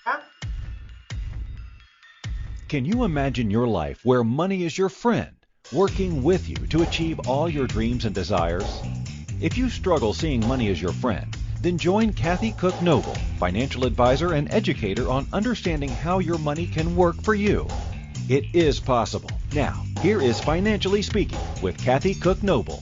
Yeah. Can you imagine your life where money is your friend, working with you to achieve all your dreams and desires? If you struggle seeing money as your friend, then join Kathy Cook-Noble, financial advisor and educator on understanding how your money can work for you. It is possible. Now, here is Financially Speaking with Kathy Cook-Noble.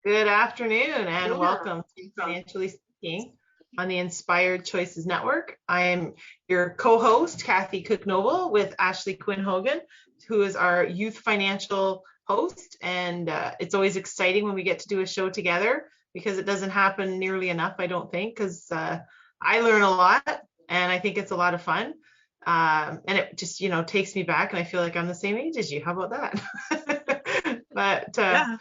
Good afternoon and welcome to Financially Speaking on the Inspired Choices Network. I am your co-host, Kathy Cook-Noble, with Ashlee Quinn-Hogan, who is our youth financial host. And it's always exciting when we get to do a show together because it doesn't happen nearly enough, I don't think, because I learn a lot and I think it's a lot of fun. And it just, takes me back and I feel like I'm the same age as you. How about that? But yeah.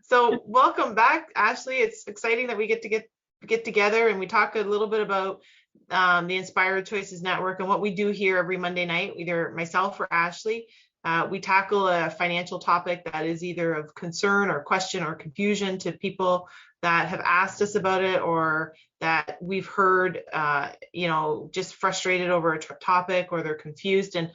So welcome back, Ashlee. It's exciting that we get together and we talk a little bit about the Inspired Choices Network and what we do here every Monday night, either myself or Ashlee. We tackle a financial topic that is either of concern or question or confusion to people that have asked us about it or that we've heard, just frustrated over a topic or they're confused. And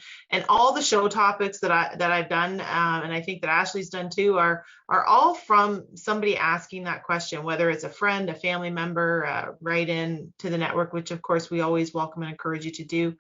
all the show topics that I've done, and I think that Ashlee's done too, are all from somebody asking that question, whether it's a friend, a family member, right in to the network, which of course we always welcome and encourage you to do.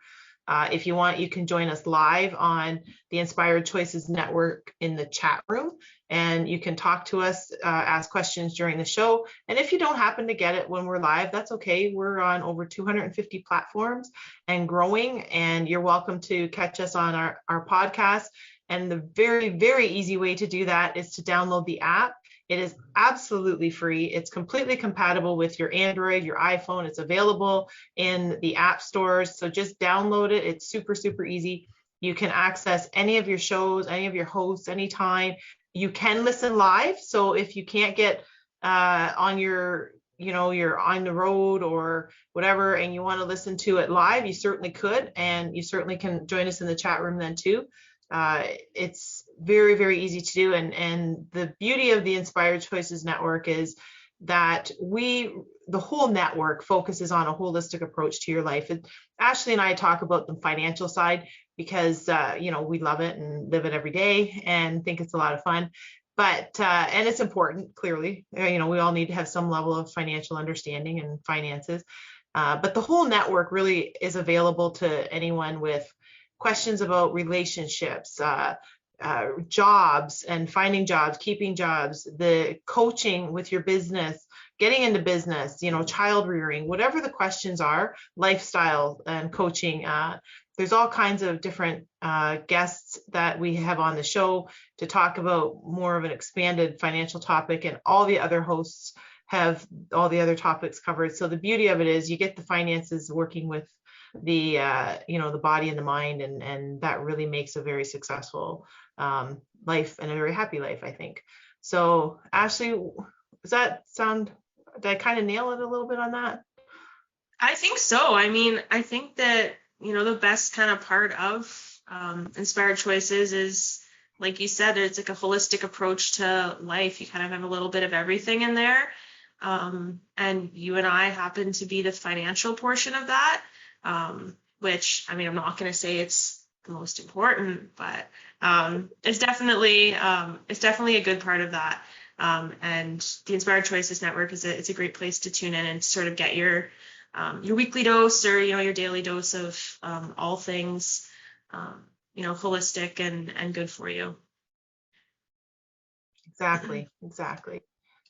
If you want, you can join us live on the Inspired Choices Network in the chat room, and you can talk to us, ask questions during the show. And if you don't happen to get it when we're live, that's okay. We're on over 250 platforms and growing, and you're welcome to catch us on our podcast. And the very, very easy way to do that is to download the app. It is absolutely free. It's completely compatible with your Android, your iPhone. It's available in the app stores. So just download it. It's super, super easy. You can access any of your shows, any of your hosts, anytime. You can listen live. So if you can't get on you're on the road or whatever, and you want to listen to it live, you certainly could. And you certainly can join us in the chat room then too. It's very, very easy to do. And the beauty of the Inspired Choices Network is that the whole network focuses on a holistic approach to your life. And Ashlee and I talk about the financial side because, we love it and live it every day and think it's a lot of fun. But, and it's important, clearly, we all need to have some level of financial understanding and finances. But the whole network really is available to anyone with questions about relationships, jobs and finding jobs, keeping jobs, the coaching with your business, getting into business, child rearing, whatever the questions are, lifestyle and coaching. There's all kinds of different guests that we have on the show to talk about more of an expanded financial topic, and all the other hosts have all the other topics covered. So the beauty of it is you get the finances working with the the body and the mind, and that really makes a very successful life and a very happy life, I think. So Ashlee, does that sound, did I kind of nail it a little bit on that? I think so. I mean, I think that the best kind of part of Inspired Choices is, like you said, it's like a holistic approach to life. You kind of have a little bit of everything in there, and you and I happen to be the financial portion of that. Which, I mean, I'm not going to say it's the most important, but it's definitely a good part of that. And the Inspired Choices Network it's a great place to tune in and sort of get your weekly dose or your daily dose of all things holistic and good for you. Exactly.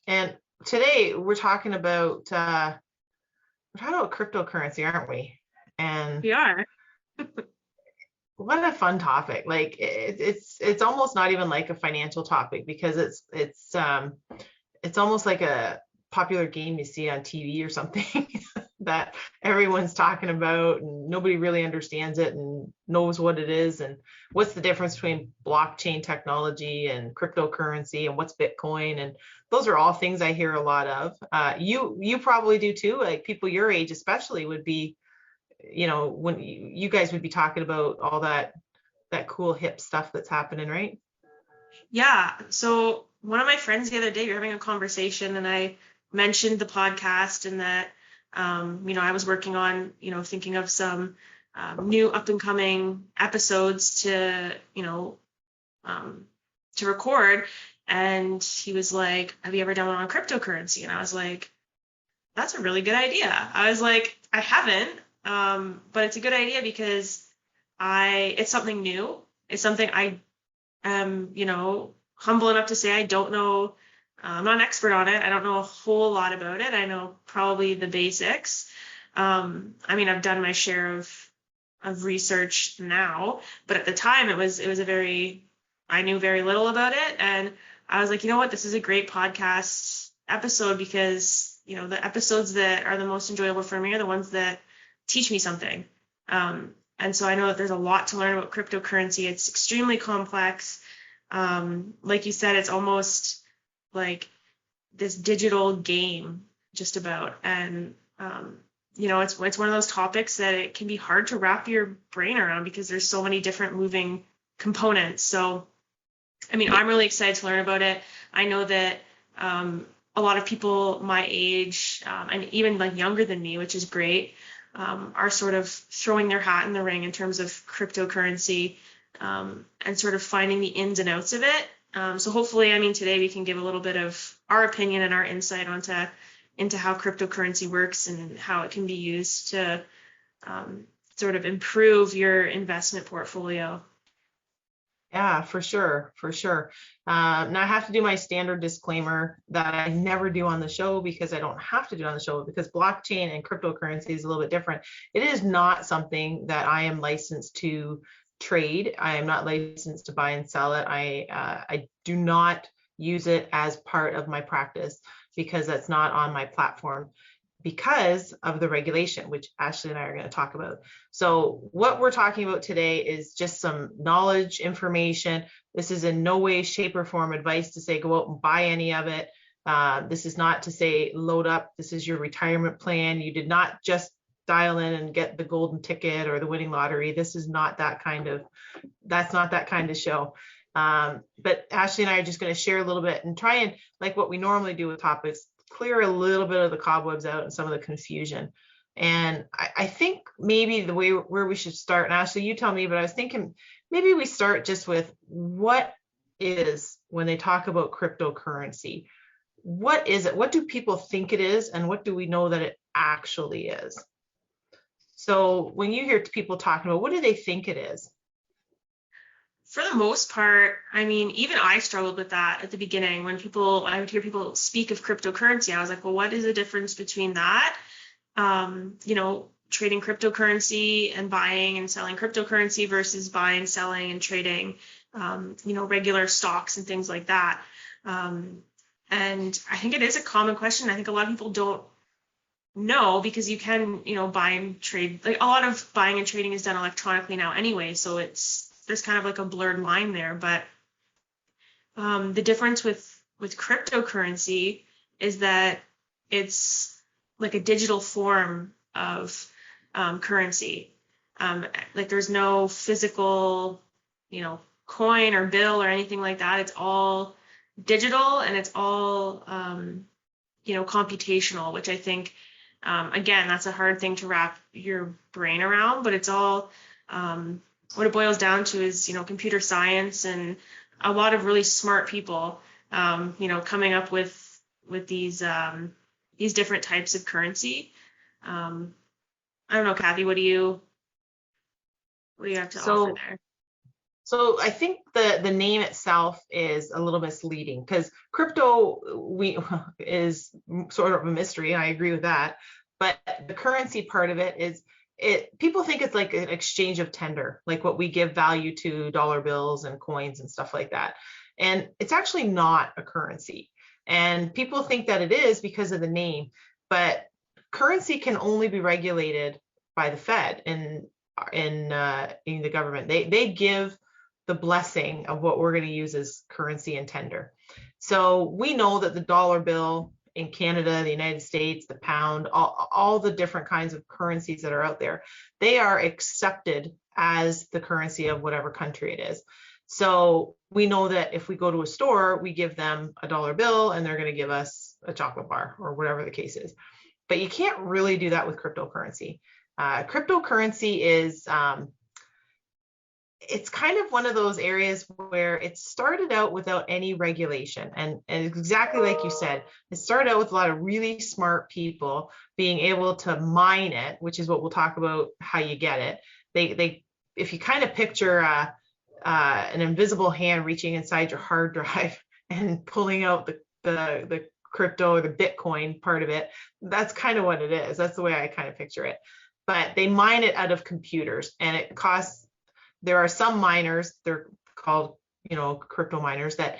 And today we're talking about cryptocurrency, aren't we? And we are. What a fun topic. Like it's almost not even like a financial topic, because it's almost like a popular game you see on TV or something that everyone's talking about and nobody really understands it and knows what it is and what's the difference between blockchain technology and cryptocurrency and what's Bitcoin. And those are all things I hear a lot of. You probably do too. Like people your age especially would be, when you guys would be talking about all that cool hip stuff that's happening, right? Yeah. So one of my friends the other day, we were having a conversation and I mentioned the podcast and that, I was working on, thinking of some new up and coming episodes to record. And he was like, have you ever done one on cryptocurrency? And I was like, that's a really good idea. I was like, I haven't, but it's a good idea because it's something new. It's something I am, humble enough to say I don't know. I'm not an expert on it. I don't know a whole lot about it. I know probably the basics. I've done my share of research now, but at the time I knew very little about it. And I was like, you know what, this is a great podcast episode because, the episodes that are the most enjoyable for me are the ones that teach me something. And so I know that there's a lot to learn about cryptocurrency. It's extremely complex. Like you said, it's almost like this digital game just about. And, it's one of those topics that it can be hard to wrap your brain around because there's so many different moving components. So, I'm really excited to learn about it. I know that a lot of people my age and even like younger than me, which is great, are sort of throwing their hat in the ring in terms of cryptocurrency and sort of finding the ins and outs of it. So hopefully, today we can give a little bit of our opinion and our insight into how cryptocurrency works and how it can be used to sort of improve your investment portfolio. Yeah, for sure. Now I have to do my standard disclaimer that I never do on the show because I don't have to do on the show because blockchain and cryptocurrency is a little bit different. It is not something that I am licensed to trade. I am not licensed to buy and sell it. I do not use it as part of my practice because that's not on my platform because of the regulation, which Ashlee and I are going to talk about. So what we're talking about today is just some knowledge, information. This is in no way, shape, or form advice to say go out and buy any of it. This is not to say load up. This is your retirement plan. You did not just dial in and get the golden ticket or the winning lottery. This is not that's not that kind of show. But Ashlee and I are just going to share a little bit and try and, like what we normally do with topics, clear a little bit of the cobwebs out and some of the confusion. And I think maybe the way where we should start, and Ashlee, you tell me, but I was thinking maybe we start just with what is, when they talk about cryptocurrency, what is it? What do people think it is? And what do we know that it actually is? So when you hear people talking about, what do they think it is? For the most part, even I struggled with that at the beginning when I would hear people speak of cryptocurrency. I was like, well, what is the difference between that? Trading cryptocurrency and buying and selling cryptocurrency versus buying, selling, and trading, regular stocks and things like that. And I think it is a common question. I think a lot of people don't know because you can, buy and trade. Like a lot of buying and trading is done electronically now anyway, so there's kind of like a blurred line there. But the difference with cryptocurrency is that it's like a digital form of currency. Like there's no physical, coin or bill or anything like that. It's all digital and it's all, computational, which I think, again, that's a hard thing to wrap your brain around, but it's all, what it boils down to is, computer science and a lot of really smart people, coming up with these different types of currency. I don't know, Kathy, what do you have to offer there? So I think the name itself is a little misleading because crypto is sort of a mystery, and I agree with that. But the currency part of it is, people think it's like an exchange of tender, like what we give value to dollar bills and coins and stuff like that. And it's actually not a currency. And people think that it is because of the name, but currency can only be regulated by the Fed and in the government. They give the blessing of what we're going to use as currency and tender. So we know that the dollar bill in Canada, the United States, the pound, all the different kinds of currencies that are out there, they are accepted as the currency of whatever country it is. So we know that if we go to a store, we give them a dollar bill and they're going to give us a chocolate bar or whatever the case is. But you can't really do that with cryptocurrency. Cryptocurrency is it's kind of one of those areas where it started out without any regulation. And exactly like you said, it started out with a lot of really smart people being able to mine it, which is what we'll talk about how you get it. They if you kind of picture an invisible hand reaching inside your hard drive and pulling out the crypto or the Bitcoin part of it, that's kind of what it is. That's the way I kind of picture it. But they mine it out of computers, and it costs. There are some miners, they're called, crypto miners, that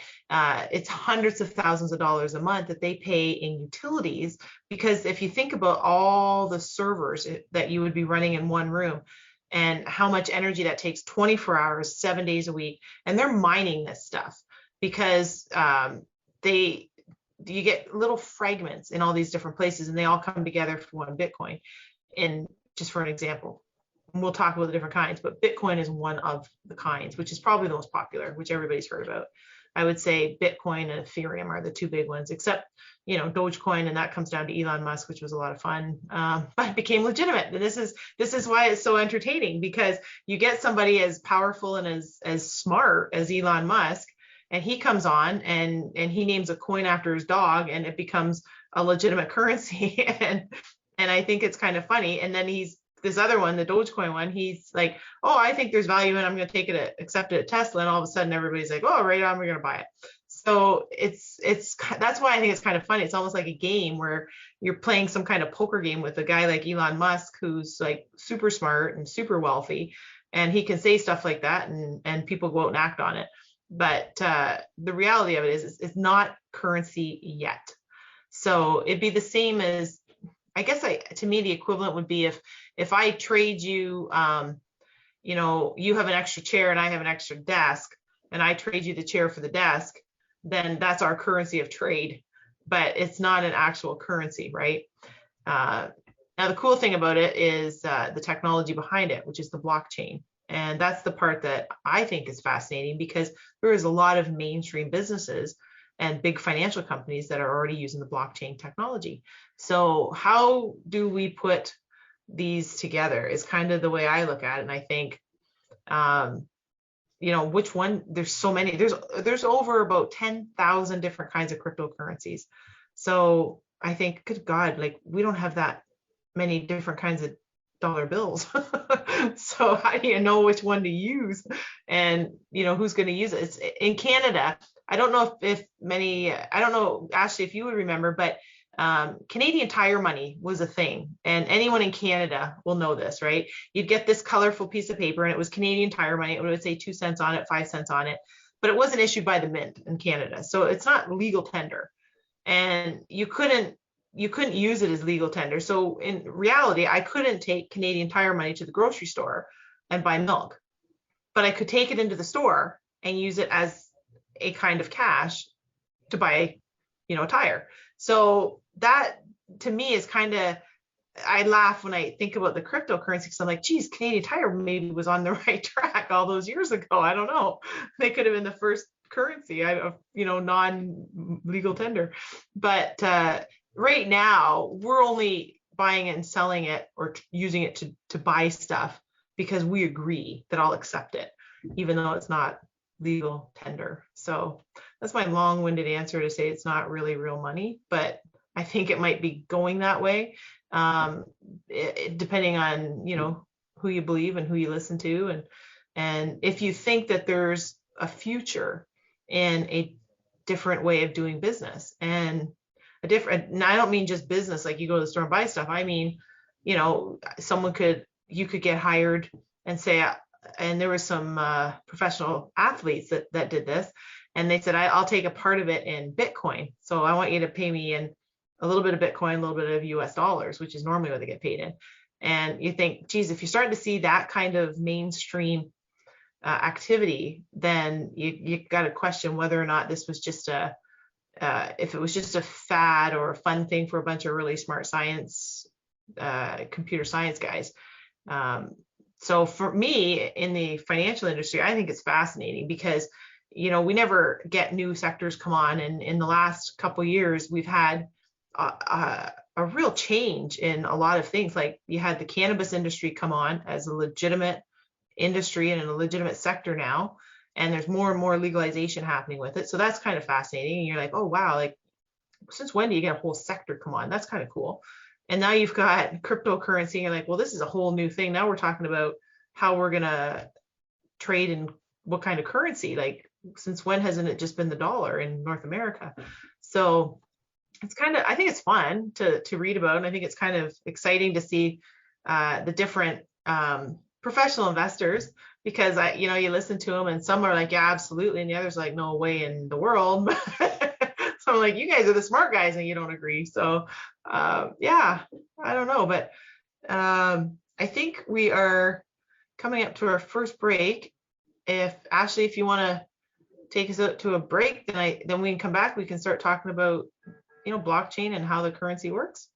it's hundreds of thousands of dollars a month that they pay in utilities. Because if you think about all the servers that you would be running in one room and how much energy that takes 24 hours, 7 days a week, and they're mining this stuff because you get little fragments in all these different places and they all come together for one Bitcoin. And just for an example, we'll talk about the different kinds, but Bitcoin is one of the kinds, which is probably the most popular, which everybody's heard about. I would say Bitcoin and Ethereum are the two big ones, except, Dogecoin, and that comes down to Elon Musk, which was a lot of fun, but it became legitimate. And this is why it's so entertaining, because you get somebody as powerful and as smart as Elon Musk, and he comes on and he names a coin after his dog, and it becomes a legitimate currency. and I think it's kind of funny. And then this other one, the Dogecoin one, he's like, oh, I think there's value and I'm going to accept it at Tesla. And all of a sudden everybody's like, oh, right on, we're going to buy it. So that's why I think it's kind of funny. It's almost like a game where you're playing some kind of poker game with a guy like Elon Musk, who's like super smart and super wealthy, and he can say stuff like that and people go out and act on it. But the reality of it is it's not currency yet. So it'd be the same as, I guess to me, the equivalent would be if I trade you, you have an extra chair and I have an extra desk, and I trade you the chair for the desk, then that's our currency of trade, but it's not an actual currency, right? Now, the cool thing about it is the technology behind it, which is the blockchain. And that's the part that I think is fascinating, because there is a lot of mainstream businesses and big financial companies that are already using the blockchain technology. So how do we put these together is kind of the way I look at it. And I think, which one, there's so many, there's over about 10,000 different kinds of cryptocurrencies. So I think, good God, like we don't have that many different kinds of dollar bills. So how do you know which one to use, and who's going to use it? It's in Canada. I don't know I don't know, Ashlee, if you would remember, but Canadian Tire money was a thing, and anyone in Canada will know this, right? You'd get this colorful piece of paper and it was Canadian Tire money. It would say 2 cents on it, 5 cents on it, but it wasn't issued by the mint in Canada. So it's not legal tender, and you couldn't use it as legal tender. So in reality, I couldn't take Canadian Tire money to the grocery store and buy milk, but I could take it into the store and use it as a kind of cash to buy, a tire. So that to me is kind of, I laugh when I think about the cryptocurrency, because I'm like, geez, Canadian Tire maybe was on the right track all those years ago. I don't know. They could have been the first currency, non-legal tender. But right now, we're only buying it and selling it or using it to buy stuff because we agree that I'll accept it, even though it's not legal tender. So that's my long-winded answer to say it's not really real money, but I think it might be going that way, depending on who you believe and who you listen to, and if you think that there's a future in a different way of doing business, and I don't mean just business like you go to the store and buy stuff. I mean, you could get hired and say, and there were some professional athletes that did this, and they said, I'll take a part of it in Bitcoin. So I want you to pay me in a little bit of Bitcoin, a little bit of US dollars, which is normally what they get paid in. And you think, geez, if you're starting to see that kind of mainstream activity, then you got to question whether or not this was just if it was just a fad or a fun thing for a bunch of really smart computer science guys. So for me, in the financial industry, I think it's fascinating because, we never get new sectors come on. And in the last couple of years, we've had a real change in a lot of things. Like you had the cannabis industry come on as a legitimate industry and in a legitimate sector now, and there's more and more legalization happening with it. So that's kind of fascinating. And you're like, oh wow, like since when do you get a whole sector come on? That's kind of cool. And now you've got cryptocurrency, and you're like, well, this is a whole new thing. Now we're talking about how we're gonna trade in what kind of currency. Like since when hasn't it just been the dollar in North America? So it's kind of, I think it's fun to read about, and I think it's kind of exciting to see the different professional investors, because you listen to them and some are like, yeah, absolutely, and the others are like, no way in the world. So I'm like, you guys are the smart guys and you don't agree. So yeah, I don't know, but I think we are coming up to our first break. If Ashlee, if you want to take us out to a break, then we can come back. We can start talking about blockchain and how the currency works.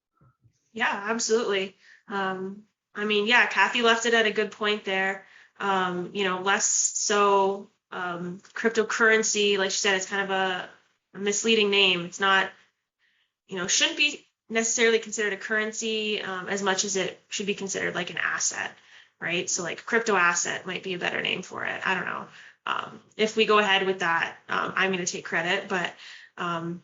Yeah, absolutely. I mean, yeah, Kathy left it at a good point there. Less so cryptocurrency, like she said, it's kind of a misleading name. It's not, shouldn't be necessarily considered a currency as much as it should be considered like an asset, right? So like crypto asset might be a better name for it. I don't know. If we go ahead with that, I'm going to take credit, but yep. I'm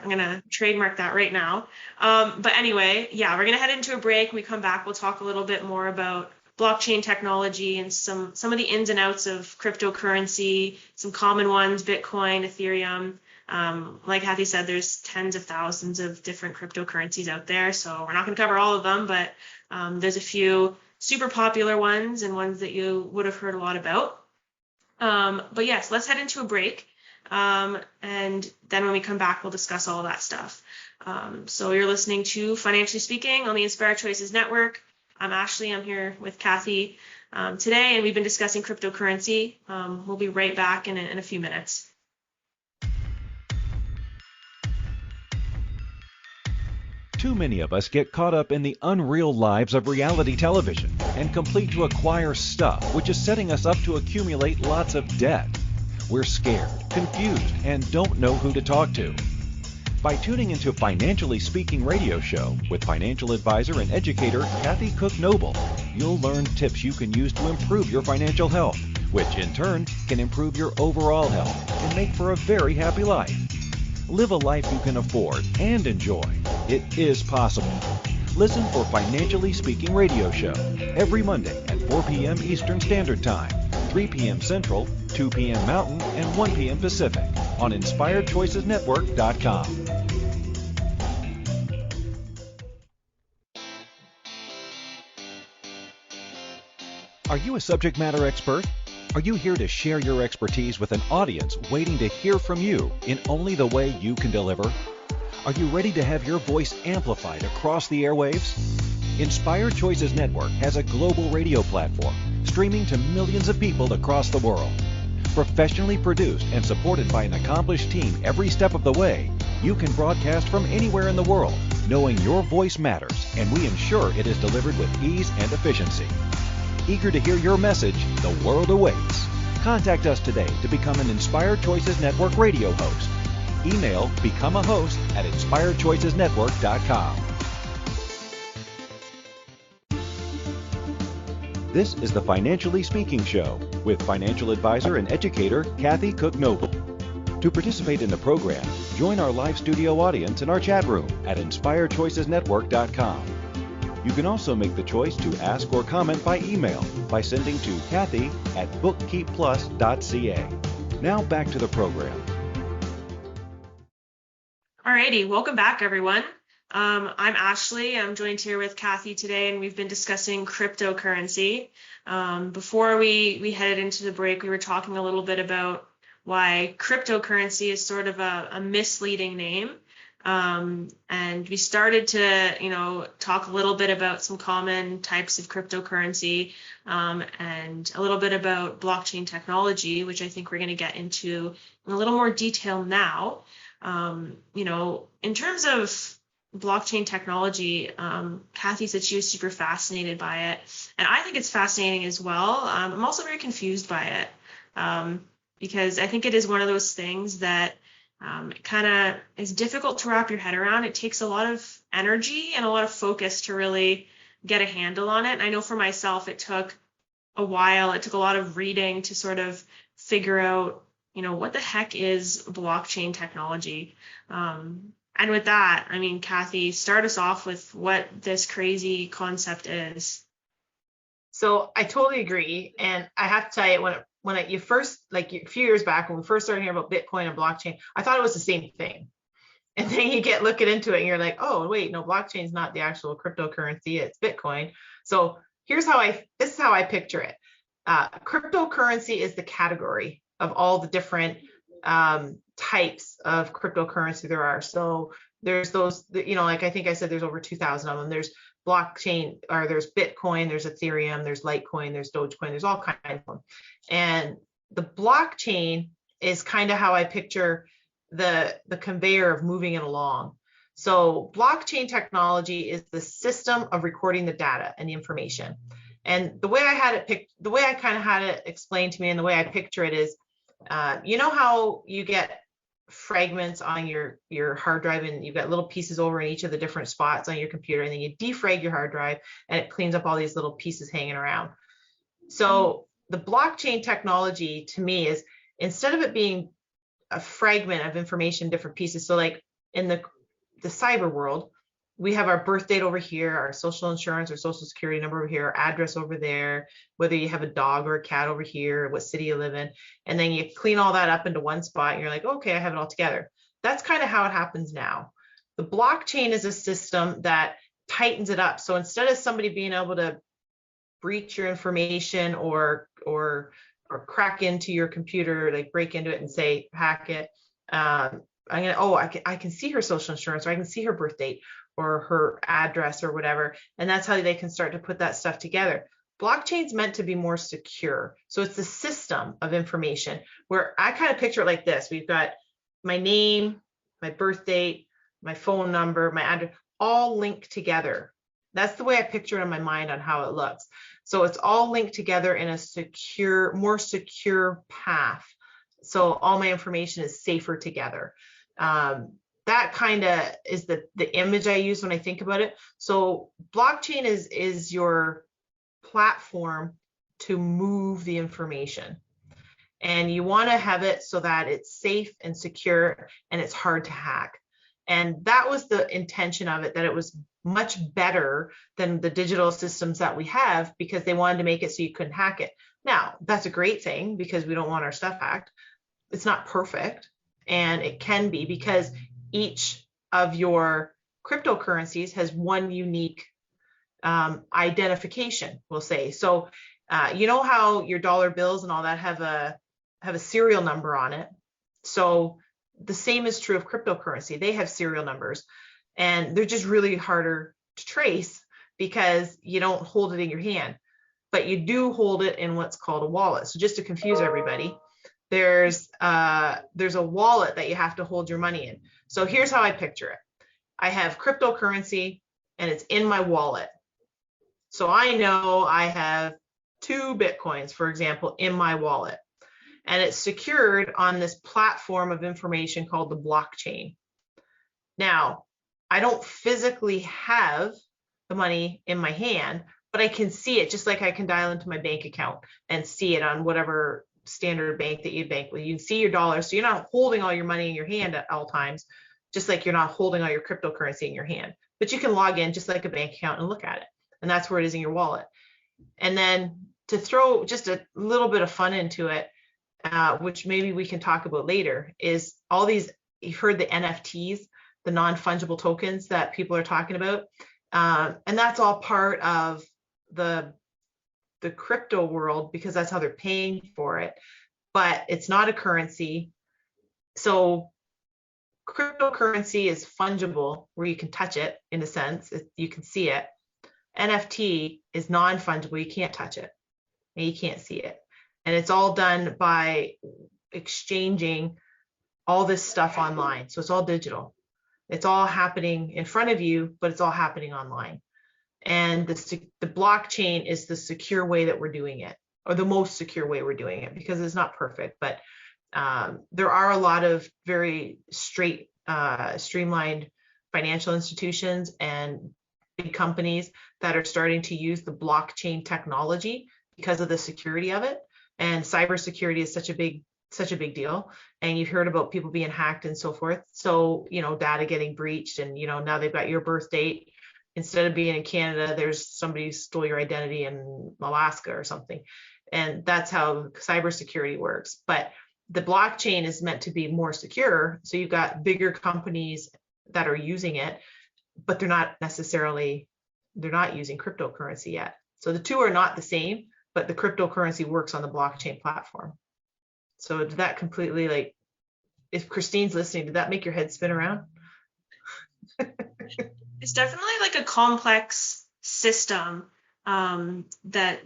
going to trademark that right now. But anyway, yeah, we're going to head into a break. When we come back, we'll talk a little bit more about blockchain technology and some of the ins and outs of cryptocurrency, some common ones, Bitcoin, Ethereum. Like Kathy said, there's tens of thousands of different cryptocurrencies out there. So we're not going to cover all of them, but there's a few super popular ones and ones that you would have heard a lot about. But yes, let's head into a break. And then when we come back, we'll discuss all of that stuff. So you're listening to Financially Speaking on the Inspired Choices Network. I'm Ashlee. I'm here with Kathy today, and we've been discussing cryptocurrency. We'll be right back in a few minutes. Too many of us get caught up in the unreal lives of reality television and complete to acquire stuff, which is setting us up to accumulate lots of debt. We're scared, confused, and don't know who to talk to. By tuning into Financially Speaking radio show with financial advisor and educator Kathy Cook-Noble, you'll learn tips you can use to improve your financial health, which in turn can improve your overall health and make for a very happy life. Live a life you can afford and enjoy. It is possible. Listen for Financially Speaking radio show every Monday at 4 p.m. Eastern Standard Time, 3 p.m. Central, 2 p.m. Mountain, and 1 p.m. Pacific on InspiredChoicesNetwork.com. Are you a subject matter expert? Are you here to share your expertise with an audience waiting to hear from you in only the way you can deliver? Are you ready to have your voice amplified across the airwaves? Inspired Choices Network has a global radio platform streaming to millions of people across the world. Professionally produced and supported by an accomplished team every step of the way, you can broadcast from anywhere in the world, knowing your voice matters, and we ensure it is delivered with ease and efficiency. Eager to hear your message, the world awaits. Contact us today to become an Inspired Choices Network radio host. Email becomeahost@inspiredchoicesnetwork.com. This is the Financially Speaking Show with financial advisor and educator Kathy Cook-Noble. To participate in the program, join our live studio audience in our chat room at inspiredchoicesnetwork.com. You can also make the choice to ask or comment by email by sending to Kathy@bookkeepplus.ca. Now back to the program. Alrighty, welcome back, everyone. I'm Ashlee. I'm joined here with Kathy today, and we've been discussing cryptocurrency. Before we headed into the break, we were talking a little bit about why cryptocurrency is sort of a misleading name. And we started to, talk a little bit about some common types of cryptocurrency, and a little bit about blockchain technology, which I think we're going to get into in a little more detail now. In terms of blockchain technology, Kathy said she was super fascinated by it, and I think it's fascinating as well. I'm also very confused by it, because I think it is one of those things that It kind of is difficult to wrap your head around. It takes a lot of energy and a lot of focus to really get a handle on it. And I know for myself, it took a while. It took a lot of reading to sort of figure out, what the heck is blockchain technology? And with that, I mean, Kathy, start us off with what this crazy concept is. So I totally agree. And I have to tell you, you first, like a few years back, when we first started hearing about Bitcoin and blockchain, I thought it was the same thing. And then you get looking into it and you're like, oh, wait, no, blockchain is not the actual cryptocurrency, it's Bitcoin. So this is how I picture it. Cryptocurrency is the category of all the different types of cryptocurrency there are. So there's those, like I think I said, there's over 2,000 of them. There's blockchain, or there's Bitcoin, there's Ethereum, there's Litecoin, there's Dogecoin, there's all kinds of them. And the blockchain is kind of how I picture the conveyor of moving it along. So blockchain technology is the system of recording the data and the information. And the way I kind of had it explained to me, and the way I picture it is, how you get fragments on your hard drive, and you've got little pieces over in each of the different spots on your computer, and then you defrag your hard drive and it cleans up all these little pieces hanging around. So the blockchain technology to me is, instead of it being a fragment of information, different pieces. So like in the cyber world, we have our birth date over here, our social insurance or social security number over here, our address over there, whether you have a dog or a cat over here, what city you live in, and then you clean all that up into one spot and you're like, okay, I have it all together. That's kind of how it happens now. The blockchain is a system that tightens it up. So instead of somebody being able to breach your information or crack into your computer, like break into it and say, hack it, I can see her social insurance, or I can see her birth date or her address or whatever. And that's how they can start to put that stuff together. Blockchain's meant to be more secure. So it's the system of information, where I kind of picture it like this. We've got my name, my birth date, my phone number, my address, all linked together. That's the way I picture it in my mind on how it looks. So it's all linked together in a more secure path. So all my information is safer together. That kind of is the image I use when I think about it. So blockchain is your platform to move the information. And you want to have it so that it's safe and secure and it's hard to hack. And that was the intention of it, that it was much better than the digital systems that we have, because they wanted to make it so you couldn't hack it. Now, that's a great thing, because we don't want our stuff hacked. It's not perfect, and it can be, because each of your cryptocurrencies has one unique identification, we'll say. So you know how your dollar bills and all that have a serial number on it. So the same is true of cryptocurrency. They have serial numbers, and they're just really harder to trace because you don't hold it in your hand, but you do hold it in what's called a wallet. So just to confuse everybody, there's a wallet that you have to hold your money in. So here's how I picture it. I have cryptocurrency and it's in my wallet. So I know I have 2 Bitcoins, for example, in my wallet, and it's secured on this platform of information called the blockchain. Now, I don't physically have the money in my hand, but I can see it, just like I can dial into my bank account and see it on whatever standard bank that you bank with. You can see your dollars, so you're not holding all your money in your hand at all times, just like you're not holding all your cryptocurrency in your hand. But you can log in just like a bank account and look at it, and that's where it is in your wallet. And then to throw just a little bit of fun into it, which maybe we can talk about later, is all these, you've heard the NFTs, the non-fungible tokens that people are talking about. And that's all part of the crypto world, because that's how they're paying for it, but it's not a currency. So cryptocurrency is fungible, where you can touch it in a sense, you can see it. NFT is non-fungible, you can't touch it and you can't see it. And it's all done by exchanging all this stuff online. So it's all digital. It's all happening in front of you, but it's all happening online. And the blockchain is the secure way that we're doing it, or the most secure way we're doing it, because it's not perfect, but There are a lot of very streamlined financial institutions and big companies that are starting to use the blockchain technology because of the security of it. And cybersecurity is such a big deal. And you've heard about people being hacked and so forth. So, data getting breached, and, now they've got your birth date. Instead of being in Canada, there's somebody stole your identity in Alaska or something. And that's how cybersecurity works. But the blockchain is meant to be more secure. So you've got bigger companies that are using it, but they're not using cryptocurrency yet. So the two are not the same, but the cryptocurrency works on the blockchain platform. So did that completely, if Christine's listening, did that make your head spin around? It's definitely like a complex system that,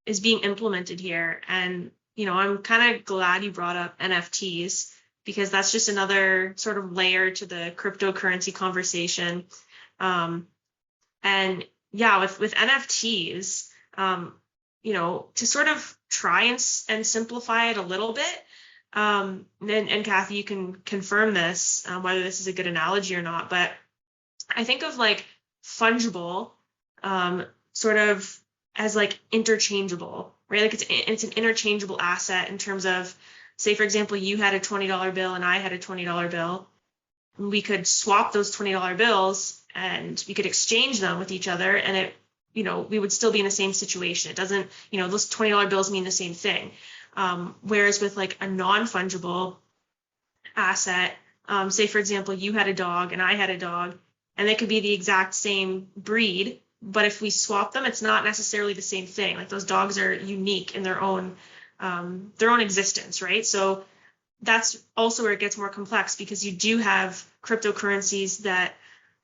is being implemented here. And, I'm kind of glad you brought up NFTs, because that's just another sort of layer to the cryptocurrency conversation. And yeah, with NFTs, to sort of try and simplify it a little bit. And Kathy, you can confirm this, whether this is a good analogy or not, but I think of fungible sort of as interchangeable, right? It's an interchangeable asset in terms of, say, for example, you had a $20 bill and I had a $20 bill. We could swap those $20 bills and we could exchange them with each other, and we would still be in the same situation. It doesn't, those $20 bills mean the same thing. Whereas with a non-fungible asset, say, for example, you had a dog and I had a dog, and they could be the exact same breed, but if we swap them, it's not necessarily the same thing. Those dogs are unique in their own existence, right? So that's also where it gets more complex, because you do have cryptocurrencies that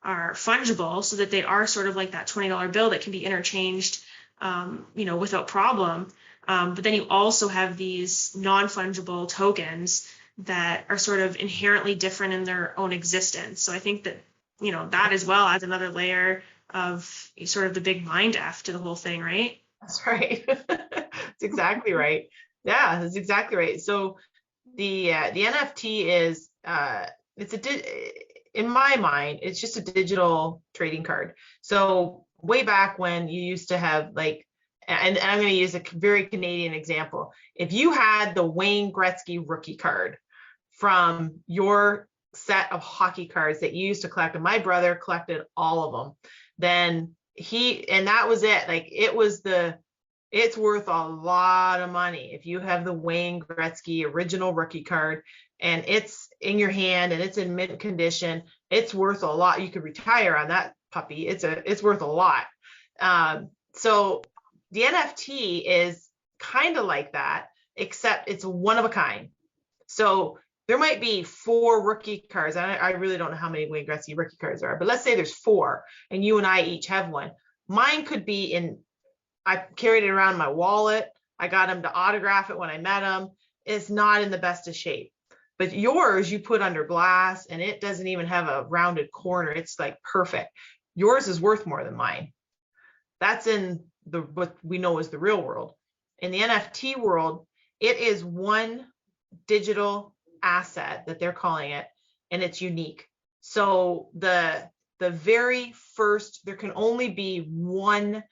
are fungible, so that they are sort of like that $20 bill that can be interchanged, without problem. But then you also have these non-fungible tokens that are sort of inherently different in their own existence. So I think that, that as well adds another layer of sort of the big mind F to the whole thing, right? That's right. That's exactly right. Yeah, that's exactly right. So the NFT is in my mind, it's just a digital trading card. So way back when you used to have and I'm going to use a very Canadian example. If you had the Wayne Gretzky rookie card from your set of hockey cards that you used to collect, and my brother collected all of them, then that was it. It's worth a lot of money if you have the Wayne Gretzky original rookie card and it's in your hand and it's in mint condition. It's worth a lot. You could retire on that puppy. It's worth a lot. So the NFT is kind of like that, except it's one of a kind. So there might be 4 rookie cards. I really don't know how many Wayne Gretzky rookie cards there are, but let's say there's 4 and you and I each have one. Mine could be I carried it around in my wallet. I got him to autograph it when I met him. It's not in the best of shape. But yours, you put under glass and it doesn't even have a rounded corner. It's perfect. Yours is worth more than mine. That's in what we know is the real world. In the NFT world, it is one digital asset that they're calling it, and it's unique. So the very first, there can only be one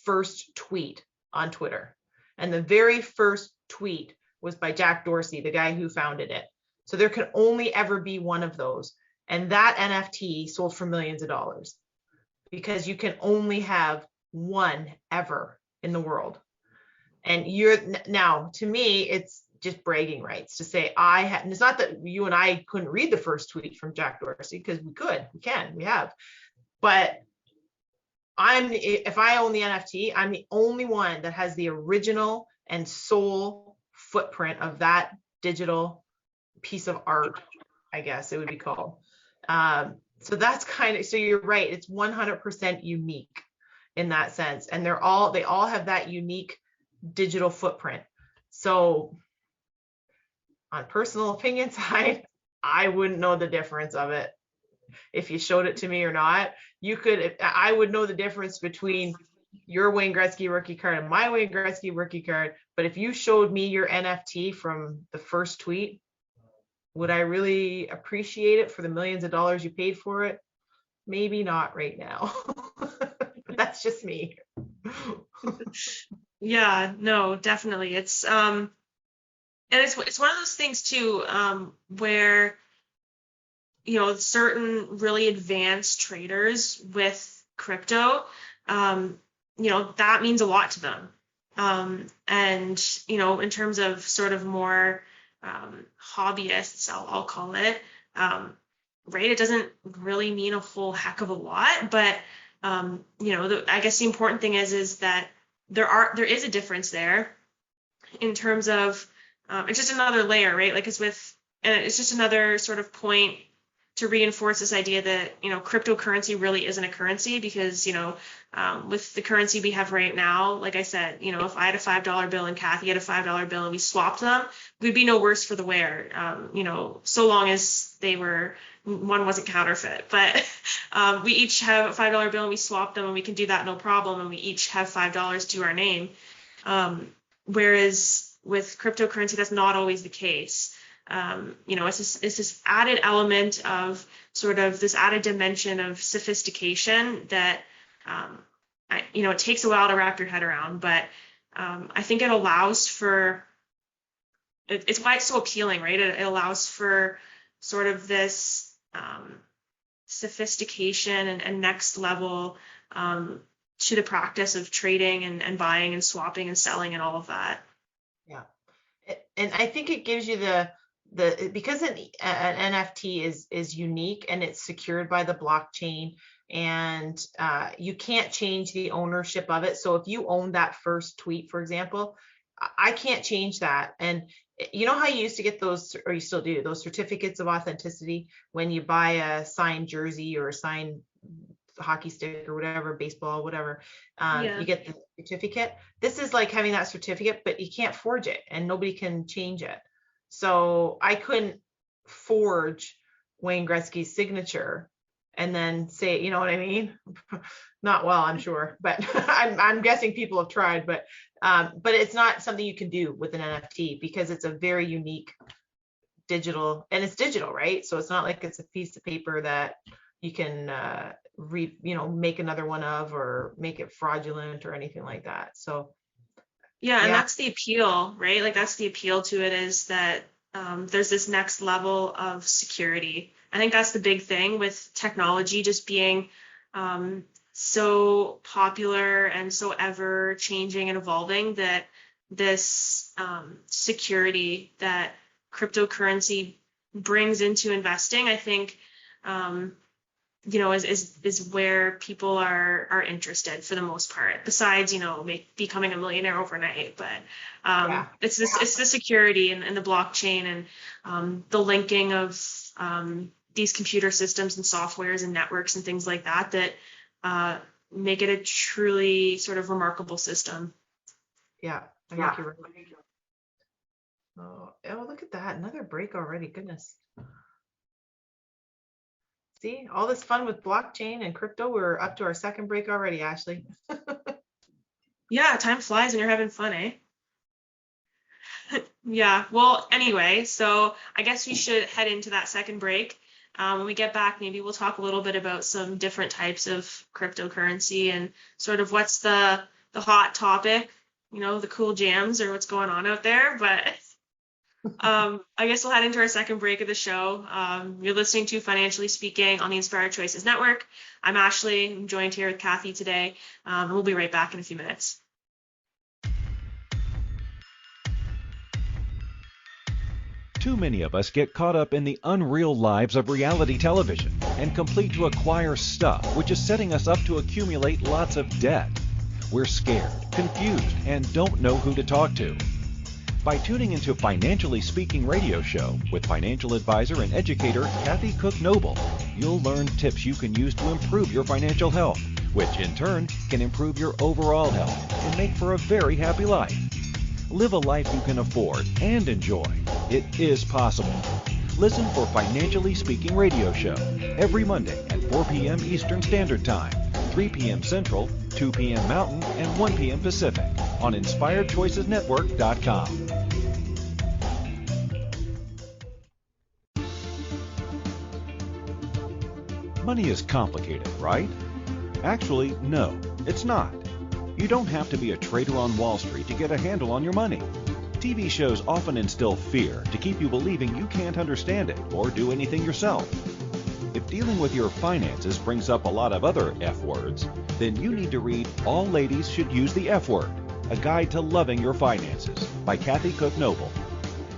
first tweet on Twitter, and the very first tweet was by Jack Dorsey, the guy who founded it. So there can only ever be one of those, and that NFT sold for millions of dollars because you can only have one ever in the world. And now, to me, it's just bragging rights to say I had, and it's not that you and I couldn't read the first tweet from Jack Dorsey, because we have, but if I own the NFT, I'm the only one that has the original and sole footprint of that digital piece of art, I guess it would be called. So that's so you're right, it's 100% unique in that sense, and they all have that unique digital footprint. So on personal opinion side, I wouldn't know the difference of it if you showed it to me or not. I would know the difference between your Wayne Gretzky rookie card and my Wayne Gretzky rookie card. But if you showed me your NFT from the first tweet, would I really appreciate it for the millions of dollars you paid for it? Maybe not right now. But that's just me. Yeah, no, definitely. And it's one of those things too, where, certain really advanced traders with crypto, that means a lot to them. And, in terms of sort of more hobbyists, I'll call it, right? It doesn't really mean a whole heck of a lot, but, I guess the important thing is that there is a difference there in terms of, it's just another layer, right? Like and it's just another sort of point to reinforce this idea that, cryptocurrency really isn't a currency because, with the currency we have right now, like I said, if I had a $5 bill and Kathy had a $5 bill and we swapped them, we'd be no worse for the wear, so long as one wasn't counterfeit. But we each have a $5 bill and we swap them and we can do that no problem. And we each have $5 to our name. Whereas with cryptocurrency, that's not always the case. It's this added element of sort of this added dimension of sophistication that, it takes a while to wrap your head around, but I think it allows for, it's why it's so appealing, right? It allows for sort of this sophistication and next level to the practice of trading and buying and swapping and selling and all of that. Yeah. And I think it gives you because an NFT is unique and it's secured by the blockchain, and you can't change the ownership of it. So if you own that first tweet, for example, I can't change that. And you know how you used to get those, or you still do, those certificates of authenticity when you buy a signed jersey or a signed hockey stick or whatever, baseball, whatever, you get the certificate. This is like having that certificate, but you can't forge it and nobody can change it. So I couldn't forge Wayne Gretzky's signature and then say, you know what I mean? Not well, I'm sure, but I'm guessing people have tried, but it's not something you can do with an NFT because it's a very unique digital, and it's digital, right? So it's not like it's a piece of paper that you can make another one of or make it fraudulent or anything like that. So and that's the appeal, right? Like that's the appeal to it, is that there's this next level of security. I think that's the big thing with technology just being so popular and so ever changing and evolving, that this security that cryptocurrency brings into investing, I think, is where people are interested for the most part, besides, becoming a millionaire overnight. But it's the security and the blockchain and the linking of these computer systems and softwares and networks and things like that make it a truly sort of remarkable system. Yeah, I think you're right. Oh, look at that. Another break already. Goodness. See, all this fun with blockchain and crypto. We're up to our second break already, Ashlee. Yeah, time flies when you're having fun, eh? Yeah, well, anyway, so I guess we should head into that second break. When we get back, maybe we'll talk a little bit about some different types of cryptocurrency and sort of what's the hot topic, the cool jams or what's going on out there. But I guess we'll head into our second break of the show. You're listening to Financially Speaking on the Inspired Choices Network. I'm Ashlee. I'm joined here with Kathy today. And we'll be right back in a few minutes. Too many of us get caught up in the unreal lives of reality television and complete to acquire stuff, which is setting us up to accumulate lots of debt. We're scared, confused, and don't know who to talk to. By tuning into Financially Speaking radio show with financial advisor and educator Kathy Cook-Noble, you'll learn tips you can use to improve your financial health, which in turn can improve your overall health and make for a very happy life. Live a life you can afford and enjoy. It is possible. Listen for Financially Speaking radio show every Monday at 4 p.m. Eastern Standard Time, 3 p.m. Central, 2 p.m. Mountain and 1 p.m. Pacific on InspiredChoicesNetwork.com. Money is complicated, right? Actually, no, it's not. You don't have to be a trader on Wall Street to get a handle on your money. TV shows often instill fear to keep you believing you can't understand it or do anything yourself. If dealing with your finances brings up a lot of other F words, then you need to read All Ladies Should Use the F Word, A Guide to Loving Your Finances by Kathy Cook-Noble.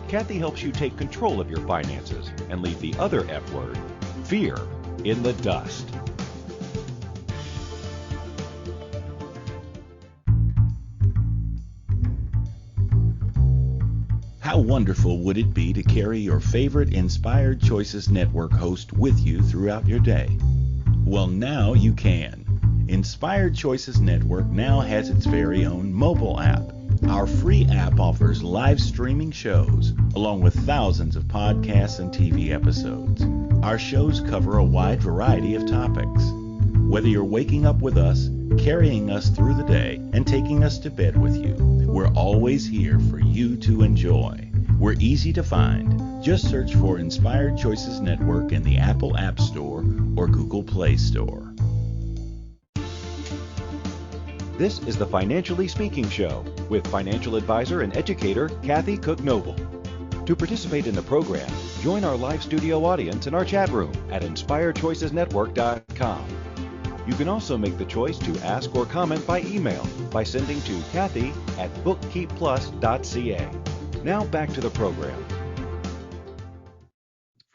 Kathy helps you take control of your finances and leave the other F word, fear, in the dust. How wonderful would it be to carry your favorite Inspired Choices Network host with you throughout your day? Well, now you can. Inspired Choices Network now has its very own mobile app. Our free app offers live streaming shows, along with thousands of podcasts and TV episodes. Our shows cover a wide variety of topics. Whether you're waking up with us, carrying us through the day, and taking us to bed with you, we're always here for you to enjoy. We're easy to find. Just search for Inspired Choices Network in the Apple App Store or Google Play Store. This is the Financially Speaking Show with financial advisor and educator Kathy Cook-Noble. To participate in the program, join our live studio audience in our chat room at InspiredChoicesNetwork.com. You can also make the choice to ask or comment by email by sending to Kathy@bookkeepplus.ca. Now back to the program.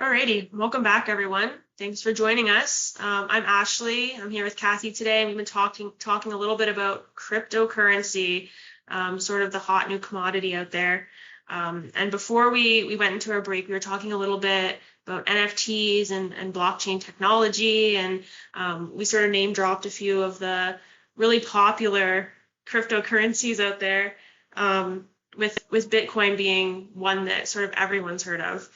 Alrighty, welcome back, everyone. Thanks for joining us. I'm Ashlee. I'm here with Kathy today. We've been talking a little bit about cryptocurrency, sort of the hot new commodity out there. And before we went into our break, we were talking a little bit about NFTs and blockchain technology, and we sort of name dropped a few of the really popular cryptocurrencies out there, with Bitcoin being one that sort of everyone's heard of,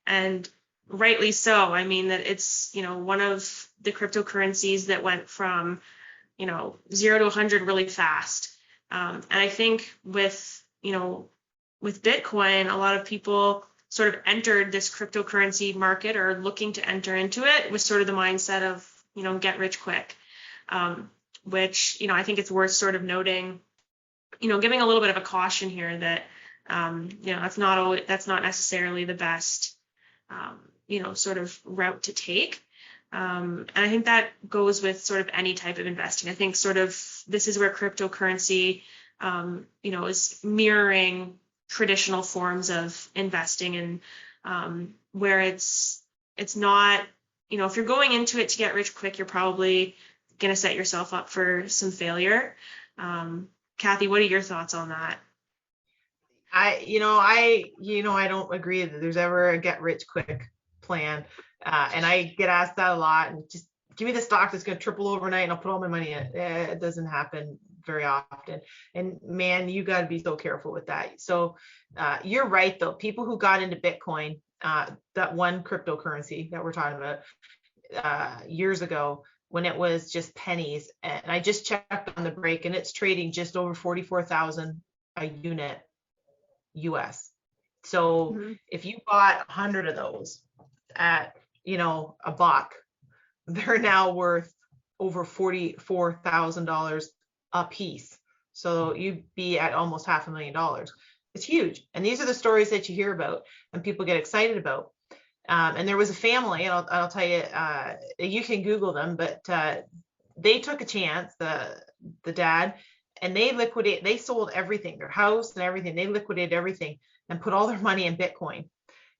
and rightly so. I mean, that it's, one of the cryptocurrencies that went from 0 to 100 really fast, and I think with Bitcoin, a lot of people sort of entered this cryptocurrency market or looking to enter into it with sort of the mindset of, get rich quick, which, I think it's worth sort of noting, giving a little bit of a caution here that, that's not necessarily the best, sort of route to take. And I think that goes with sort of any type of investing. I think sort of this is where cryptocurrency, is mirroring traditional forms of investing, and where it's not, if you're going into it to get rich quick, you're probably going to set yourself up for some failure. Kathy, what are your thoughts on that? I don't agree that there's ever a get rich quick plan. And I get asked that a lot, and just give me the stock that's going to triple overnight and I'll put all my money in it. It doesn't happen very often. And man, you got to be so careful with that. So you're right, though. People who got into Bitcoin, that one cryptocurrency that we're talking about, years ago, when it was just pennies, and I just checked on the break, and it's trading just over 44,000 a unit US. So if you bought 100 of those at, a buck, they're now worth over $44,000 a piece. So you'd be at almost $500,000. It's huge. And these are the stories that you hear about and people get excited about. And there was a family, and I'll tell you, you can Google them, but they took a chance, the dad, and they sold everything, their house and everything. They liquidated everything and put all their money in Bitcoin.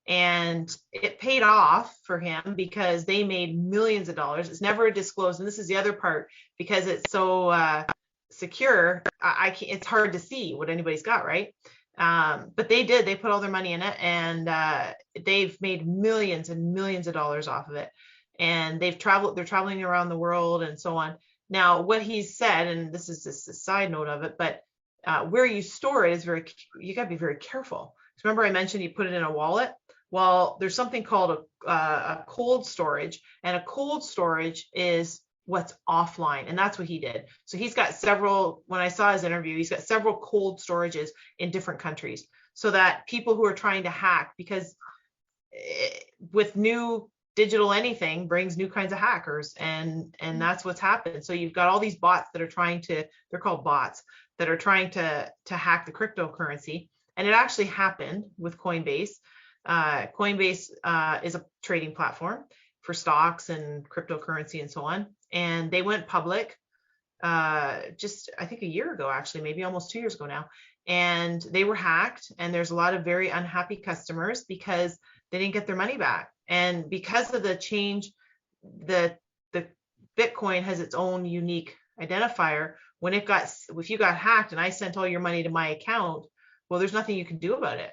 And it paid off for him because they made millions of dollars. It's never disclosed. And this is the other part, because it's so secure, it's hard to see what anybody's got, right? But they put all their money in it, and they've made millions and millions of dollars off of it. And they're traveling around the world and so on. Now, what he's said, and this is just a side note of it, but where you store it is you got to be very careful. Remember I mentioned you put it in a wallet? Well, there's something called a cold storage, and a cold storage is what's offline. And that's what he did. So he's got several, when I saw his interview, he's got several cold storages in different countries so that people who are trying to hack, because with new digital anything brings new kinds of hackers, and that's what's happened. So you've got all these bots that are trying to, they're called bots, that are trying to hack the cryptocurrency. And it actually happened with Coinbase. Coinbase is a trading platform for stocks and cryptocurrency and so on. And they went public just, I think, a year ago, actually, maybe almost 2 years ago now. And they were hacked. And there's a lot of very unhappy customers because they didn't get their money back. And because of the change, the Bitcoin has its own unique identifier. When if you got hacked and I sent all your money to my account, well, there's nothing you can do about it.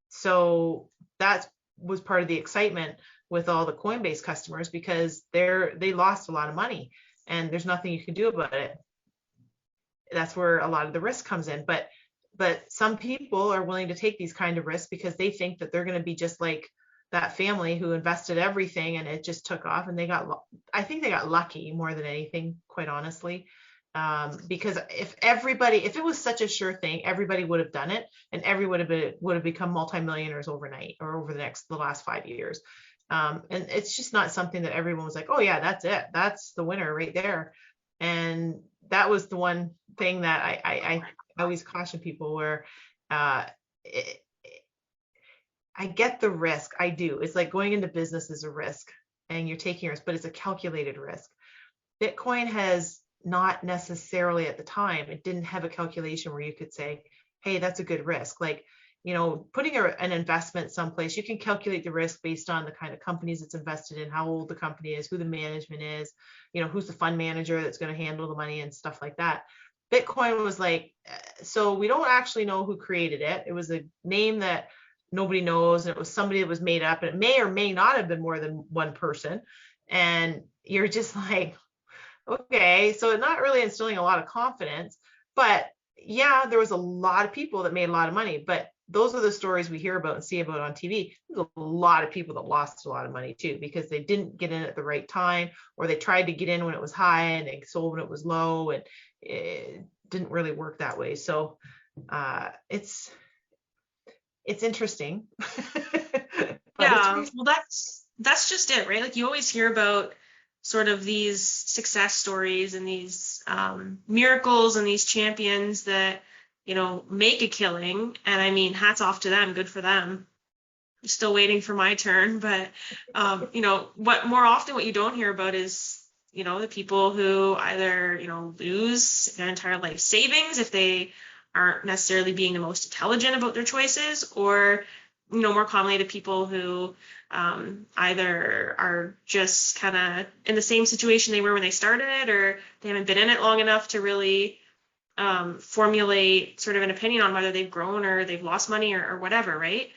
So that was part of the excitement with all the Coinbase customers, because they lost a lot of money and there's nothing you can do about it. That's where a lot of the risk comes in. But some people are willing to take these kind of risks because they think that they're going to be just like that family who invested everything and it just took off, and I think they got lucky more than anything, quite honestly. Because if it was such a sure thing, everybody would have done it, and everybody would have become multimillionaires overnight or over the last 5 years. And it's just not something that everyone was like, oh yeah, that's it, that's the winner right there. And that was the one thing that I always caution people where I get the risk. I do. It's like going into business is a risk and you're taking risk, but it's a calculated risk. Bitcoin has not necessarily, at the time, it didn't have a calculation where you could say, hey, that's a good risk. Like, putting an investment someplace, you can calculate the risk based on the kind of companies it's invested in, how old the company is, who the management is, who's the fund manager that's going to handle the money and stuff like that. Bitcoin was like, so we don't actually know who created it. It was a name that nobody knows, and it was somebody that was made up, and it may or may not have been more than one person. And you're just like, okay, so not really instilling a lot of confidence. But yeah, there was a lot of people that made a lot of money, but those are the stories we hear about and see about on TV. There's a lot of people that lost a lot of money too, because they didn't get in at the right time, or they tried to get in when it was high and they sold when it was low, and it didn't really work that way. So it's interesting. Yeah, well, that's just it, right? Like, you always hear about sort of these success stories and these miracles and these champions that make a killing. And I mean, hats off to them, good for them. I'm still waiting for my turn. But what more often what you don't hear about is the people who either lose their entire life savings if they aren't necessarily being the most intelligent about their choices, or more commonly the people who either are just kind of in the same situation they were when they started it, or they haven't been in it long enough to really formulate sort of an opinion on whether they've grown or they've lost money or whatever, right?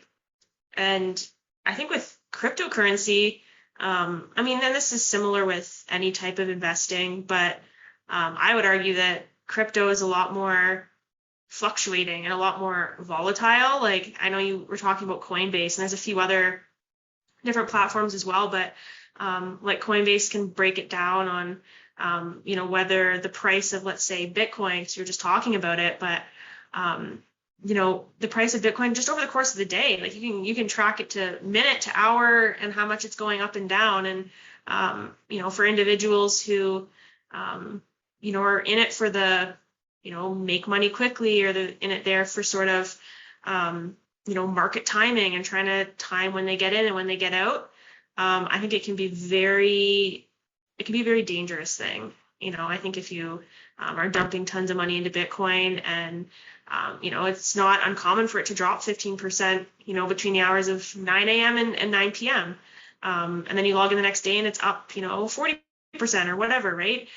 And I think with cryptocurrency, I mean, and this is similar with any type of investing, but I would argue that crypto is a lot more fluctuating and a lot more volatile. Like, I know you were talking about Coinbase, and there's a few other different platforms as well, but like Coinbase can break it down on whether the price of, let's say, Bitcoin, because you're just talking about it, but the price of Bitcoin just over the course of the day, like you can track it to minute to hour and how much it's going up and down. And for individuals who are in it for the make money quickly, or they're in it there for sort of market timing and trying to time when they get in and when they get out, I think it can be a very dangerous thing. I think if you are dumping tons of money into Bitcoin, and it's not uncommon for it to drop 15%, between the hours of 9 a.m. and 9 p.m. And then you log in the next day and it's up, 40% or whatever, right?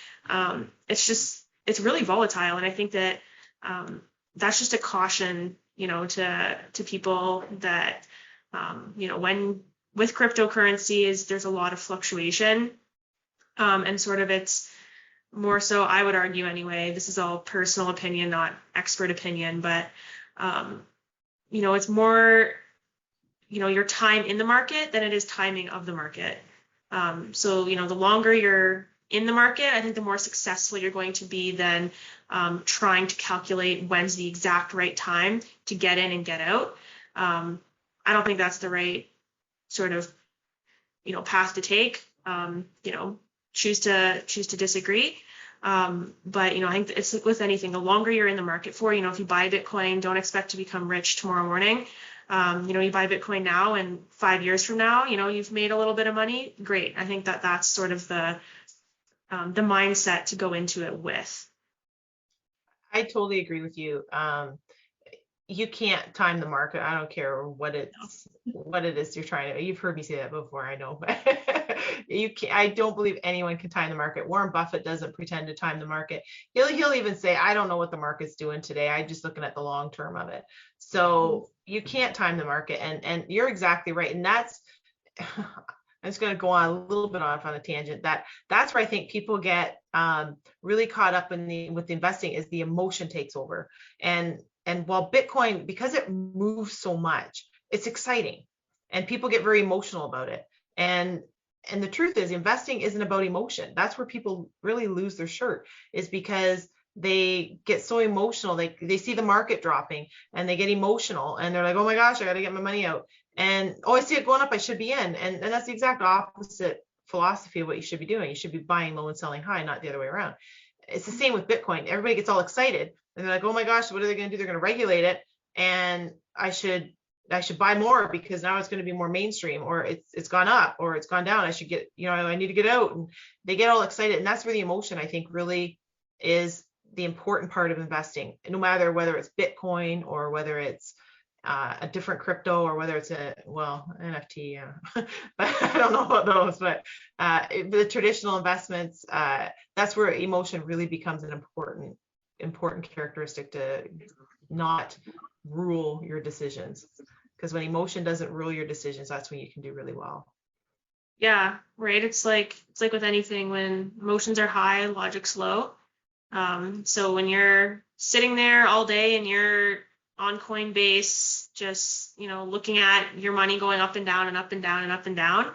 It's really volatile. And I think that that's just a caution, to people that, when with cryptocurrency there's a lot of fluctuation. And sort of it's more so, I would argue anyway, this is all personal opinion, not expert opinion, but, it's more, your time in the market than it is timing of the market. So, the longer you're in the market, I think the more successful you're going to be than trying to calculate when's the exact right time to get in and get out. I don't think that's the right sort of, path to take. Choose to disagree. But I think it's like with anything, the longer you're in the market for, if you buy Bitcoin, don't expect to become rich tomorrow morning. You buy Bitcoin now, and 5 years from now, you've made a little bit of money. Great. I think that's sort of the mindset to go into it with. I totally agree with you. You can't time the market. I don't care what it is you're trying to. You've heard me say that before, I know. I don't believe anyone can time the market. Warren Buffett doesn't pretend to time the market. He'll even say, I don't know what the market's doing today. I'm just looking at the long term of it. So you can't time the market, and you're exactly right. And that's I'm just going to go on a little bit off on a tangent. That's where I think people get really caught up with the investing, is the emotion takes over. And while Bitcoin, because it moves so much, it's exciting, and people get very emotional about it. And the truth is, investing isn't about emotion. That's where people really lose their shirt, is because they get so emotional. They see the market dropping and they get emotional, and they're like, oh my gosh, I got to get my money out. And oh, I see it going up, I should be in. And that's the exact opposite philosophy of what you should be doing. You should be buying low and selling high, not the other way around. It's the same with Bitcoin. Everybody gets all excited, and they're like, oh my gosh, what are they going to do? They're going to regulate it, and I should buy more because now it's going to be more mainstream, or it's gone up, or it's gone down. I should get, I need to get out. And they get all excited. And that's where the emotion, I think, really is the important part of investing, no matter whether it's Bitcoin or whether it's a different crypto, or whether it's NFT. Yeah. But I don't know about those, but the traditional investments, that's where emotion really becomes an important characteristic to not rule your decisions. Because when emotion doesn't rule your decisions, that's when you can do really well. Yeah, right. It's like with anything, when emotions are high, logic's low. So when you're sitting there all day and you're on Coinbase, just, looking at your money going up and down and up and down and up and down,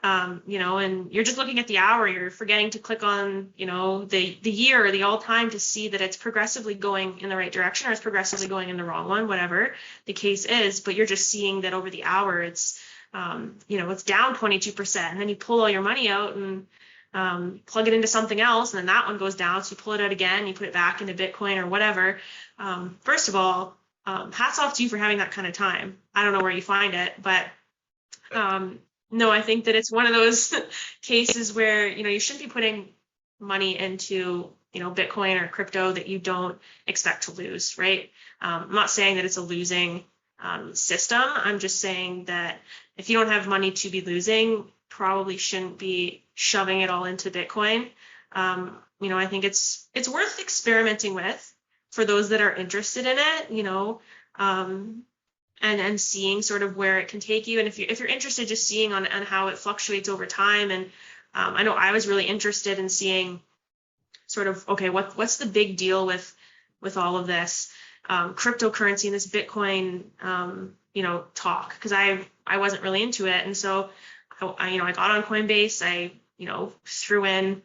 and you're just looking at the hour, you're forgetting to click on, the year or the all time to see that it's progressively going in the right direction, or it's progressively going in the wrong one, whatever the case is. But you're just seeing that over the hour, it's, it's down 22%. And then you pull all your money out and plug it into something else, and then that one goes down. So you pull it out again, you put it back into Bitcoin or whatever. First of all, hats off to you for having that kind of time. I don't know where you find it, but no, I think that it's one of those cases where, you shouldn't be putting money into, Bitcoin or crypto that you don't expect to lose, right? I'm not saying that it's a losing system. I'm just saying that if you don't have money to be losing, probably shouldn't be shoving it all into Bitcoin. I think it's worth experimenting with for those that are interested in it, and seeing sort of where it can take you. And if you're interested, just seeing on how it fluctuates over time. And I know I was really interested in seeing sort of, okay, what's the big deal with all of this cryptocurrency and this Bitcoin, talk, because I wasn't really into it. And so I got on Coinbase, I threw in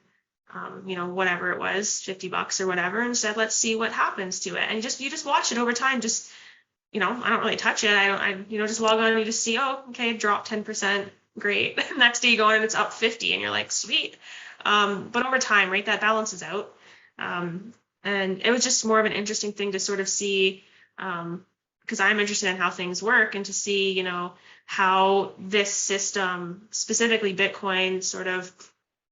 whatever it was, $50 or whatever, and said, let's see what happens to it. And you just watch it over time. Just, I don't really touch it. I just log on and you just see, oh, okay, it dropped 10%. Great. Next day you go in and it's up 50 and you're like, sweet. But over time, right, that balances out. And it was just more of an interesting thing to sort of see, because I'm interested in how things work, and to see, how this system, specifically Bitcoin, sort of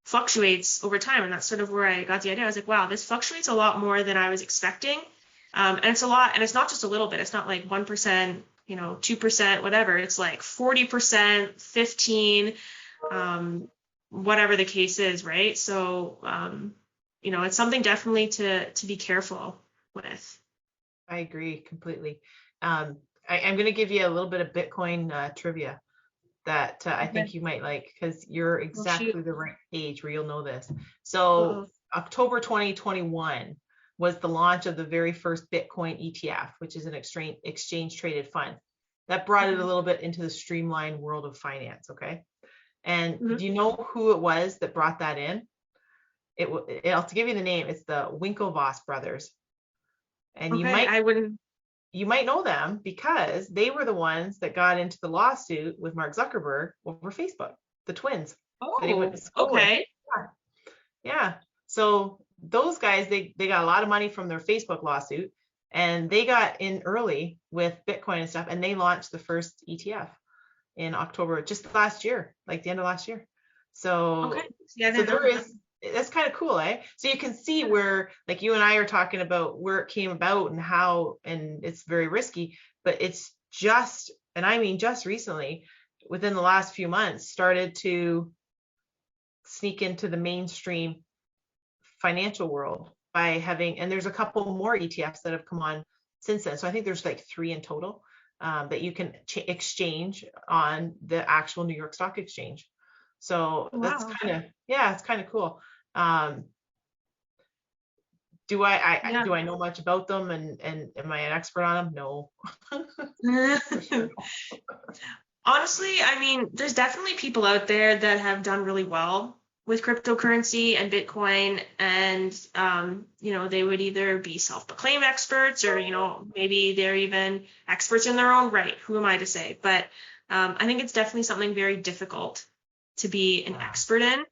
fluctuates over time. And that's sort of where I got the idea. I was like, wow, this fluctuates a lot more than I was expecting. And it's a lot, and it's not just a little bit. It's not like 1%, 2%, whatever. It's like 40%, 15, whatever the case is, right? So, it's something definitely to be careful with. I agree completely. I'm going to give you a little bit of Bitcoin trivia that I think you might like, because you're exactly the right age where you'll know this. So October 2021 was the launch of the very first Bitcoin ETF, which is an exchange traded fund. That brought it a little bit into the streamlined world of finance, okay? And do you know who it was that brought that in? I'll give you the name. It's the Winklevoss Brothers. And Okay, I wouldn't. you might know them because they were the ones that got into the lawsuit with Mark Zuckerberg over Facebook, the twins that he went Oh, to school with. okay. Yeah. So those guys, they got a lot of money from their Facebook lawsuit, and they got in early with Bitcoin and stuff, and they launched the first ETF in October, just last year, like the end of last year. So, Okay. Yeah, I so didn't know there that. is, that's kind of cool, eh? So you can see where, like you and I are talking about where it came about and how, and it's very risky, but it's just, and I mean just recently, within the last few months, started to sneak into the mainstream financial world by having, and there's a couple more ETFs that have come on since then. So I think there's like 3 in total that you can exchange on the actual New York Stock Exchange. So that's Wow. kind of, yeah, it's kind of cool. Do I Yeah. do I know much about them, and am I an expert on them? No. For sure. Honestly, I mean, there's definitely people out there that have done really well with cryptocurrency and Bitcoin, and they would either be self-proclaimed experts, or maybe they're even experts in their own right. Who am I to say? But I think it's definitely something very difficult to be an expert in,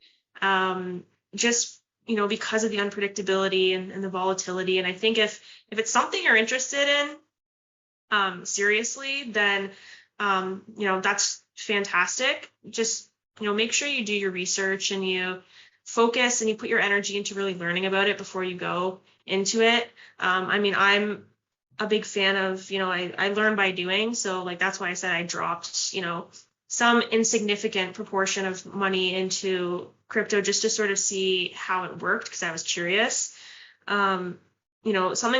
just because of the unpredictability and the volatility. And I think if it's something you're interested in, seriously, then that's fantastic. Just make sure you do your research and you focus and you put your energy into really learning about it before you go into it. I mean, I'm a big fan of, I learn by doing. So like, that's why I said I dropped, some insignificant proportion of money into crypto just to sort of see how it worked, because I was curious. Something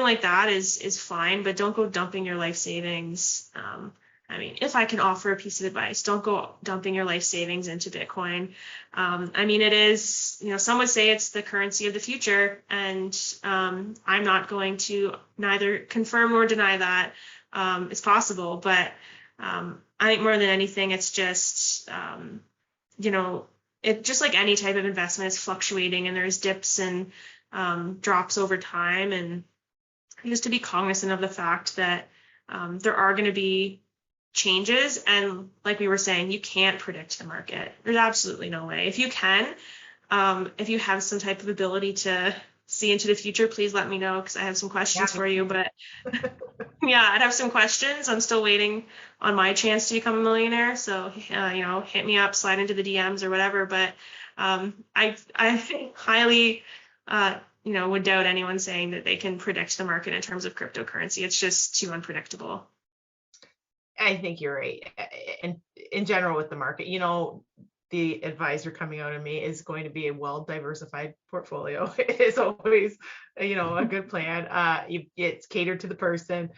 like that is fine, but don't go dumping your life savings. I mean, if I can offer a piece of advice, don't go dumping your life savings into Bitcoin. I mean, it is, some would say it's the currency of the future, and I'm not going to neither confirm nor deny that it's possible. But I think more than anything, it's just, it just like any type of investment is fluctuating, and there's dips and drops over time, and just to be cognizant of the fact that there are going to be changes, and like we were saying, you can't predict the market. There's absolutely no way. If you can, if you have some type of ability to see into the future, please let me know, because I have some questions for you. But yeah, I'd have some questions. I'm still waiting on my chance to become a millionaire, so hit me up, slide into the DMs or whatever. But I highly would doubt anyone saying that they can predict the market in terms of cryptocurrency. It's just too unpredictable. I think you're right. And in general with the market, the advisor coming out of me is going to be a well-diversified portfolio. It is always, a good plan. It's catered to the person.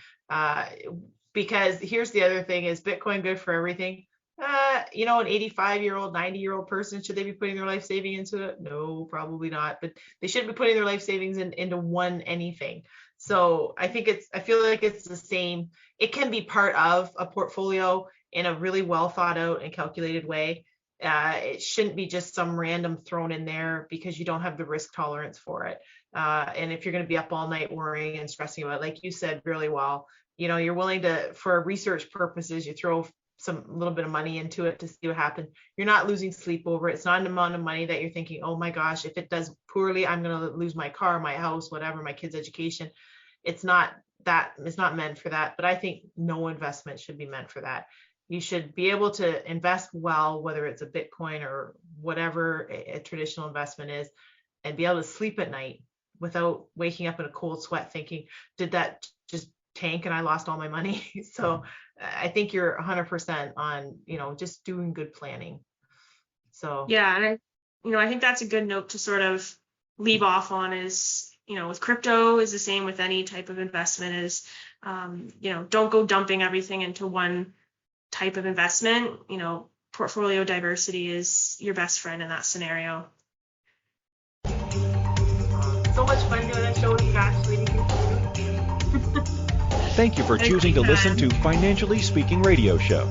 Because here's the other thing: is Bitcoin good for everything? An 85-year-old, 90-year-old person, should they be putting their life savings into it? No, probably not. But they shouldn't be putting their life savings into one anything. So I feel like it's the same. It can be part of a portfolio in a really well thought out and calculated way. It shouldn't be just some random thrown in there because you don't have the risk tolerance for it. And if you're going to be up all night worrying and stressing about it, like you said really well, you're willing to, for research purposes, you throw some little bit of money into it to see what happens. You're not losing sleep over it. It's not an amount of money that you're thinking, oh my gosh, if it does poorly, I'm going to lose my car, my house, whatever, my kids' education. It's not meant for that. But I think no investment should be meant for that. You should be able to invest well, whether it's a Bitcoin or whatever a traditional investment is, and be able to sleep at night without waking up in a cold sweat thinking, did that just tank and I lost all my money? So I think you're 100% on, just doing good planning. So yeah, and I think that's a good note to sort of leave off on, is with crypto is the same with any type of investment, is don't go dumping everything into one type of investment. Portfolio diversity is your best friend in that scenario. So much fun doing that show with you, Ashlee. Thank you for choosing to listen to Financially Speaking Radio Show.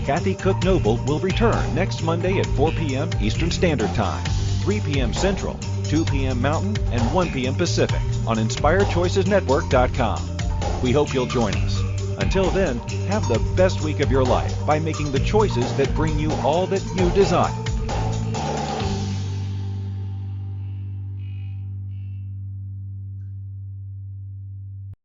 Kathy Cook-Noble will return next Monday at 4 p.m. Eastern Standard Time, 3 p.m. Central, 2 p.m. Mountain, and 1 p.m. Pacific on InspiredChoicesNetwork.com. We hope you'll join us. Until then, have the best week of your life by making the choices that bring you all that you desire.